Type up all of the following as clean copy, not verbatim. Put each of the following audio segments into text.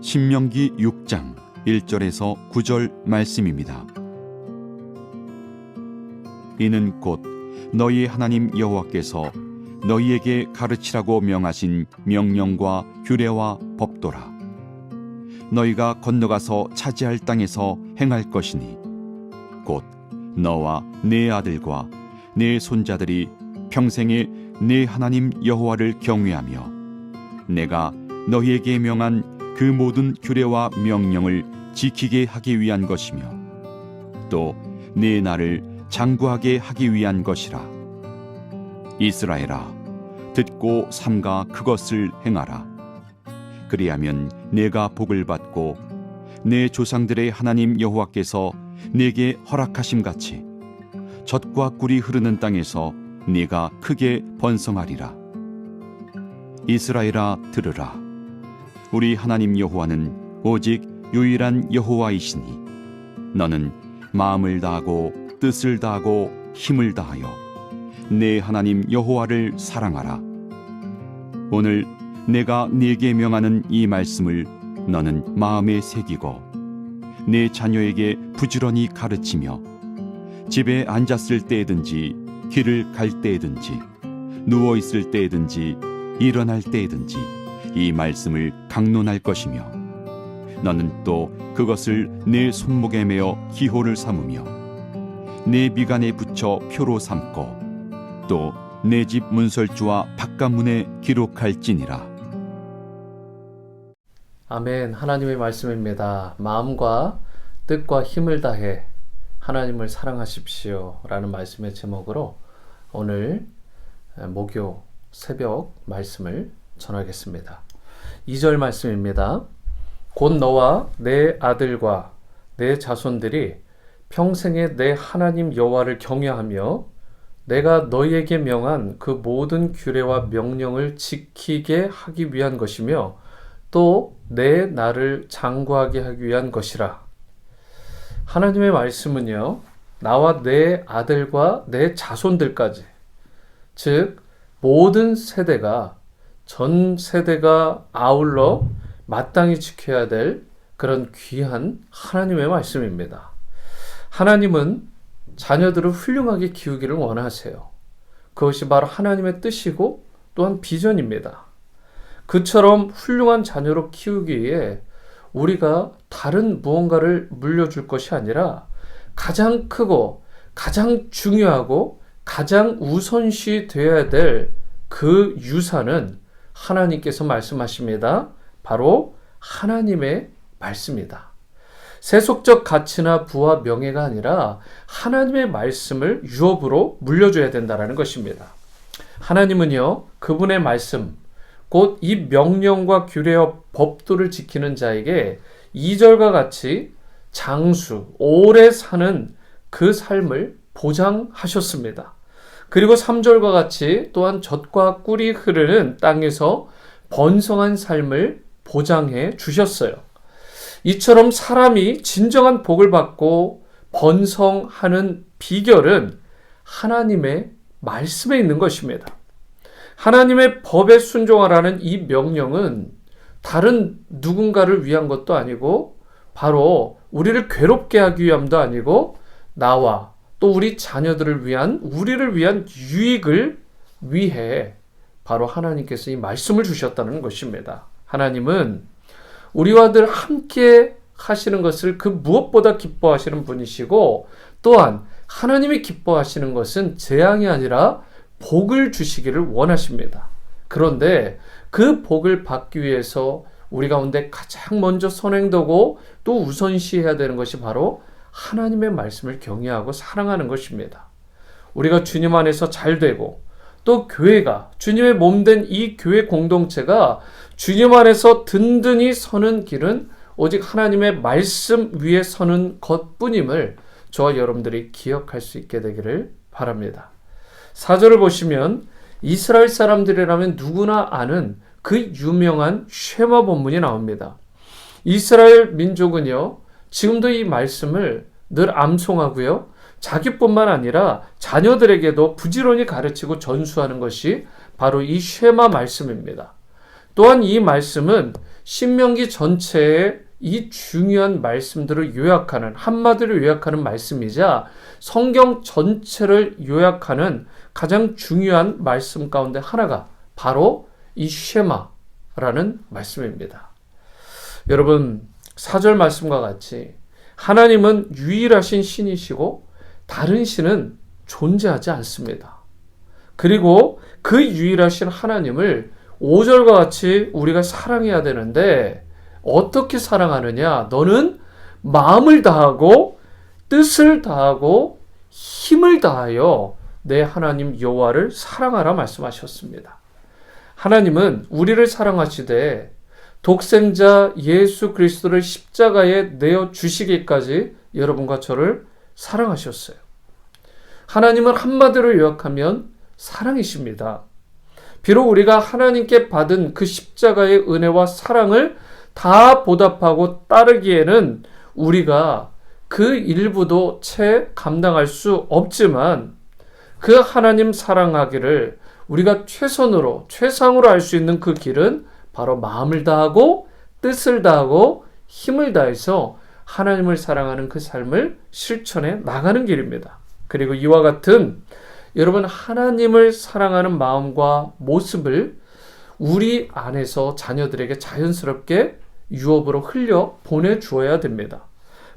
신명기 6장 1절에서 9절 말씀입니다. 이는 곧 너희 하나님 여호와께서 너희에게 가르치라고 명하신 명령과 규례와 법도라. 너희가 건너가서 차지할 땅에서 행할 것이니 곧 너와 네 아들과 네 손자들이 평생에 네 하나님 여호와를 경외하며 내가 너희에게 명한 그 모든 규례와 명령을 지키게 하기 위한 것이며 또 네 나를 장구하게 하기 위한 것이라. 이스라엘아, 듣고 삼가 그것을 행하라. 그리하면 내가 복을 받고 내 조상들의 하나님 여호와께서 내게 허락하심 같이 젖과 꿀이 흐르는 땅에서 네가 크게 번성하리라. 이스라엘아, 들으라. 우리 하나님 여호와는 오직 유일한 여호와이시니 너는 마음을 다하고 뜻을 다하고 힘을 다하여 내 하나님 여호와를 사랑하라. 오늘 내가 네게 명하는 이 말씀을 너는 마음에 새기고 내 자녀에게 부지런히 가르치며 집에 앉았을 때든지 길을 갈 때든지 누워 있을 때든지 일어날 때든지 이 말씀을 강론할 것이며 너는 또 그것을 내 손목에 매어 기호를 삼으며 내 미간에 붙여 표로 삼고 또 내 집 문설주와 바깥문에 기록할지니라. 아멘. 하나님의 말씀입니다. 마음과 뜻과 힘을 다해 하나님을 사랑하십시오 라는 말씀의 제목으로 오늘 목요 새벽 말씀을 전하겠습니다. 2절 말씀입니다. 곧 너와 내 아들과 내 자손들이 평생에 내 하나님 여호와를 경외하며 내가 너희에게 명한 그 모든 규례와 명령을 지키게 하기 위한 것이며 또 내 나를 장구하게 하기 위한 것이라. 하나님의 말씀은요, 나와 내 아들과 내 자손들까지, 즉 모든 세대가, 전 세대가 아울러 마땅히 지켜야 될 그런 귀한 하나님의 말씀입니다. 하나님은 자녀들을 훌륭하게 키우기를 원하세요. 그것이 바로 하나님의 뜻이고 또한 비전입니다. 그처럼 훌륭한 자녀로 키우기 위해 우리가 다른 무언가를 물려줄 것이 아니라 가장 크고 가장 중요하고 가장 우선시 되어야 될 그 유산은 하나님께서 말씀하십니다. 바로 하나님의 말씀이다. 세속적 가치나 부와 명예가 아니라 하나님의 말씀을 유업으로 물려줘야 된다는 것입니다. 하나님은요, 그분의 말씀, 곧 이 명령과 규례와 법도를 지키는 자에게 2절과 같이 장수, 오래 사는 그 삶을 보장하셨습니다. 그리고 3절과 같이 또한 젖과 꿀이 흐르는 땅에서 번성한 삶을 보장해 주셨어요. 이처럼 사람이 진정한 복을 받고 번성하는 비결은 하나님의 말씀에 있는 것입니다. 하나님의 법에 순종하라는 이 명령은 다른 누군가를 위한 것도 아니고 바로 우리를 괴롭게 하기 위함도 아니고 나와 또 우리 자녀들을 위한, 우리를 위한 유익을 위해 바로 하나님께서 이 말씀을 주셨다는 것입니다. 하나님은 우리와 늘 함께 하시는 것을 그 무엇보다 기뻐하시는 분이시고 또한 하나님이 기뻐하시는 것은 재앙이 아니라 복을 주시기를 원하십니다. 그런데 그 복을 받기 위해서 우리 가운데 가장 먼저 선행되고 또 우선시해야 되는 것이 바로 하나님의 말씀을 경외하고 사랑하는 것입니다. 우리가 주님 안에서 잘되고 또 교회가 주님의 몸된 이 교회 공동체가 주님 안에서 든든히 서는 길은 오직 하나님의 말씀 위에 서는 것뿐임을 저와 여러분들이 기억할 수 있게 되기를 바랍니다. 4절을 보시면 이스라엘 사람들이라면 누구나 아는 그 유명한 쉐마 본문이 나옵니다. 이스라엘 민족은요, 지금도 이 말씀을 늘 암송하고요, 자기뿐만 아니라 자녀들에게도 부지런히 가르치고 전수하는 것이 바로 이 쉐마 말씀입니다. 또한 이 말씀은 신명기 전체에 이 중요한 말씀들을 요약하는, 한마디로 요약하는 말씀이자 성경 전체를 요약하는 가장 중요한 말씀 가운데 하나가 바로 이 쉐마라는 말씀입니다. 여러분, 4절 말씀과 같이 하나님은 유일하신 신이시고 다른 신은 존재하지 않습니다. 그리고 그 유일하신 하나님을 5절과 같이 우리가 사랑해야 되는데 어떻게 사랑하느냐? 너는 마음을 다하고 뜻을 다하고 힘을 다하여 내 하나님 여호와를 사랑하라 말씀하셨습니다. 하나님은 우리를 사랑하시되 독생자 예수 그리스도를 십자가에 내어 주시기까지 여러분과 저를 사랑하셨어요. 하나님은 한마디로 요약하면 사랑이십니다. 비록 우리가 하나님께 받은 그 십자가의 은혜와 사랑을 다 보답하고 따르기에는 우리가 그 일부도 채 감당할 수 없지만 그 하나님 사랑하기를 우리가 최선으로 최상으로 할 수 있는 그 길은 바로 마음을 다하고 뜻을 다하고 힘을 다해서 하나님을 사랑하는 그 삶을 실천해 나가는 길입니다. 그리고 이와 같은 여러분 하나님을 사랑하는 마음과 모습을 우리 안에서 자녀들에게 자연스럽게 유업으로 흘려 보내주어야 됩니다.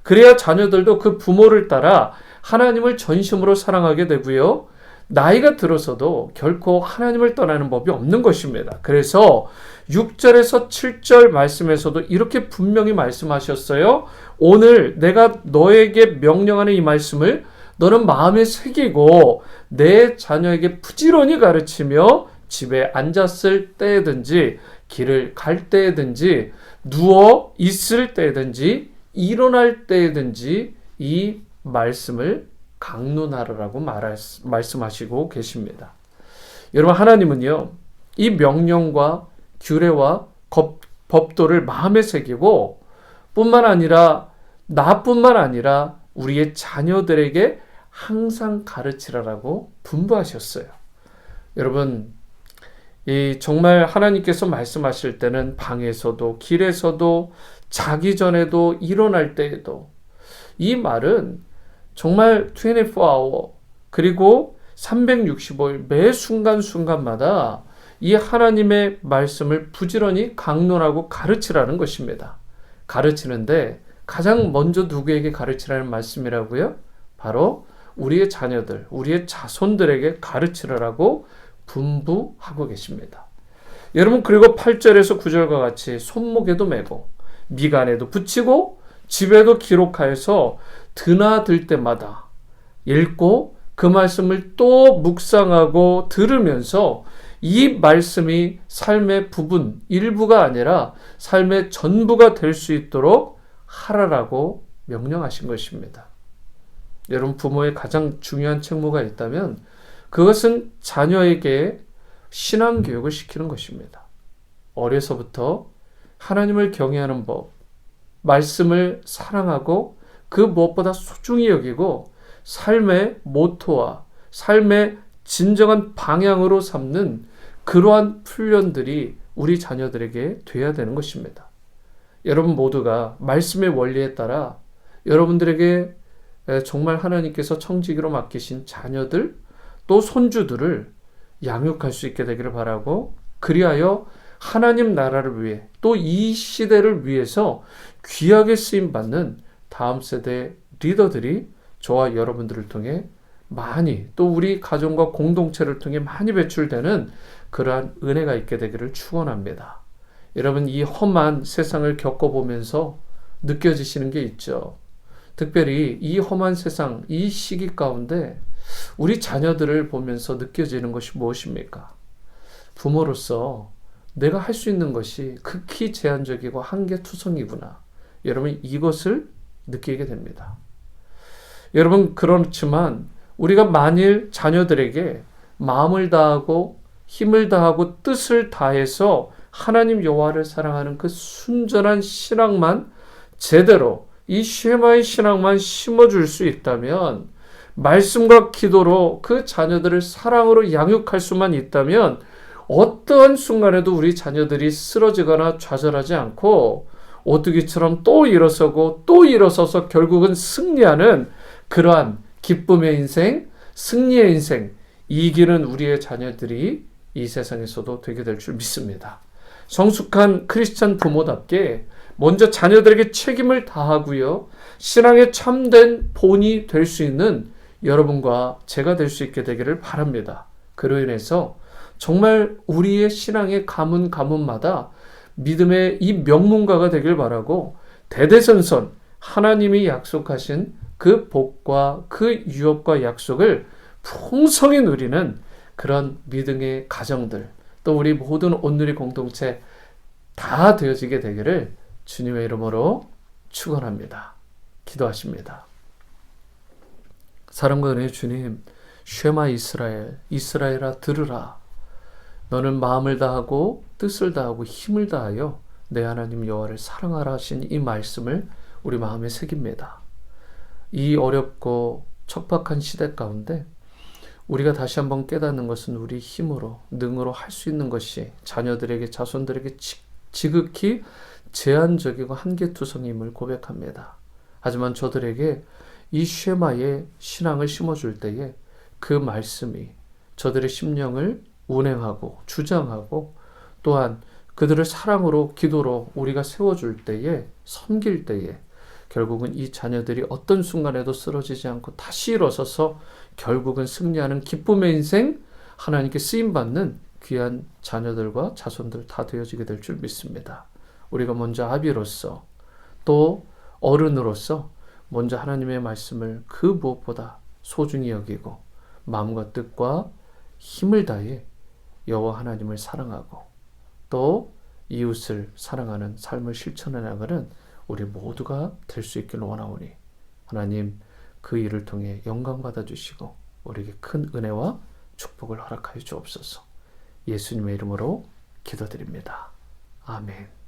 그래야 자녀들도 그 부모를 따라 하나님을 전심으로 사랑하게 되고요. 나이가 들어서도 결코 하나님을 떠나는 법이 없는 것입니다. 그래서 6절에서 7절 말씀에서도 이렇게 분명히 말씀하셨어요. 오늘 내가 너에게 명령하는 이 말씀을 너는 마음에 새기고 내 자녀에게 부지런히 가르치며 집에 앉았을 때든지 길을 갈 때든지 누워 있을 때든지 일어날 때든지 이 말씀을 강론하라고 말씀하시고 계십니다. 여러분 하나님은요 이 명령과 규례와 법도를 마음에 새기고 뿐만 아니라 나뿐만 아니라 우리의 자녀들에게 항상 가르치라라고 분부하셨어요. 여러분 정말 하나님께서 말씀하실 때는 방에서도 길에서도 자기 전에도 일어날 때에도 이 말은 정말 24hour 그리고 365일 매 순간순간마다 이 하나님의 말씀을 부지런히 강론하고 가르치라는 것입니다. 가르치는데 가장 먼저 누구에게 가르치라는 말씀이라고요? 바로 우리의 자녀들, 우리의 자손들에게 가르치라고 분부하고 계십니다. 여러분 그리고 8절에서 9절과 같이 손목에도 메고 미간에도 붙이고 집에도 기록하여서 드나들 때마다 읽고 그 말씀을 또 묵상하고 들으면서 이 말씀이 삶의 부분, 일부가 아니라 삶의 전부가 될 수 있도록 하라라고 명령하신 것입니다. 여러분 부모의 가장 중요한 책무가 있다면 그것은 자녀에게 신앙교육을 시키는 것입니다. 어려서부터 하나님을 경외하는 법, 말씀을 사랑하고 그 무엇보다 소중히 여기고 삶의 모토와 삶의 진정한 방향으로 삼는 그러한 훈련들이 우리 자녀들에게 돼야 되는 것입니다. 여러분 모두가 말씀의 원리에 따라 여러분들에게 정말 하나님께서 청지기로 맡기신 자녀들 또 손주들을 양육할 수 있게 되기를 바라고 그리하여 하나님 나라를 위해 또 이 시대를 위해서 귀하게 쓰임받는 다음 세대 리더들이 저와 여러분들을 통해 많이 또 우리 가정과 공동체를 통해 많이 배출되는 그러한 은혜가 있게 되기를 축원합니다. 여러분 이 험한 세상을 겪어보면서 느껴지시는 게 있죠. 특별히 이 험한 세상, 이 시기 가운데 우리 자녀들을 보면서 느껴지는 것이 무엇입니까? 부모로서 내가 할 수 있는 것이 극히 제한적이고 한계투성이구나. 여러분 이것을 느끼게 됩니다. 여러분 그렇지만 우리가 만일 자녀들에게 마음을 다하고 힘을 다하고 뜻을 다해서 하나님 여호와를 사랑하는 그 순전한 신앙만 제대로 이 쉐마의 신앙만 심어줄 수 있다면 말씀과 기도로 그 자녀들을 사랑으로 양육할 수만 있다면 어떠한 순간에도 우리 자녀들이 쓰러지거나 좌절하지 않고 오뚜기처럼 또 일어서고 또 일어서서 결국은 승리하는 그러한 기쁨의 인생, 승리의 인생, 이기는 우리의 자녀들이 이 세상에서도 되게 될 줄 믿습니다. 성숙한 크리스찬 부모답게 먼저 자녀들에게 책임을 다하고요. 신앙의 참된 본이 될 수 있는 여러분과 제가 될 수 있게 되기를 바랍니다. 그로 인해서 정말 우리의 신앙의 가문마다 믿음의 이 명문가가 되길 바라고 대대손손 하나님이 약속하신 그 복과 그 유업과 약속을 풍성히 누리는 그런 믿음의 가정들, 또 우리 모든 온누리 공동체 다 되어지게 되기를 주님의 이름으로 축원합니다. 기도하십니다. 사랑과 은혜의 주님, 쉐마 이스라엘, 이스라엘아 들으라. 너는 마음을 다하고 뜻을 다하고 힘을 다하여 내 하나님 여호와를 사랑하라 하신 이 말씀을 우리 마음에 새깁니다. 이 어렵고 척박한 시대 가운데 우리가 다시 한번 깨닫는 것은 우리 힘으로, 능으로 할 수 있는 것이 자녀들에게, 자손들에게 지극히 제한적이고 한계투성임을 고백합니다. 하지만 저들에게 이 쉐마의 신앙을 심어줄 때에 그 말씀이 저들의 심령을 운행하고 주장하고 또한 그들을 사랑으로 기도로 우리가 세워줄 때에, 섬길 때에 결국은 이 자녀들이 어떤 순간에도 쓰러지지 않고 다시 일어서서 결국은 승리하는 기쁨의 인생, 하나님께 쓰임받는 귀한 자녀들과 자손들 다 되어지게 될 줄 믿습니다. 우리가 먼저 아비로서 또 어른으로서 먼저 하나님의 말씀을 그 무엇보다 소중히 여기고 마음과 뜻과 힘을 다해 여호와 하나님을 사랑하고 또 이웃을 사랑하는 삶을 실천해 나가는 우리 모두가 될 수 있기를 원하오니 하나님 그 일을 통해 영광 받아주시고 우리에게 큰 은혜와 축복을 허락하여 주옵소서. 예수님의 이름으로 기도드립니다. 아멘.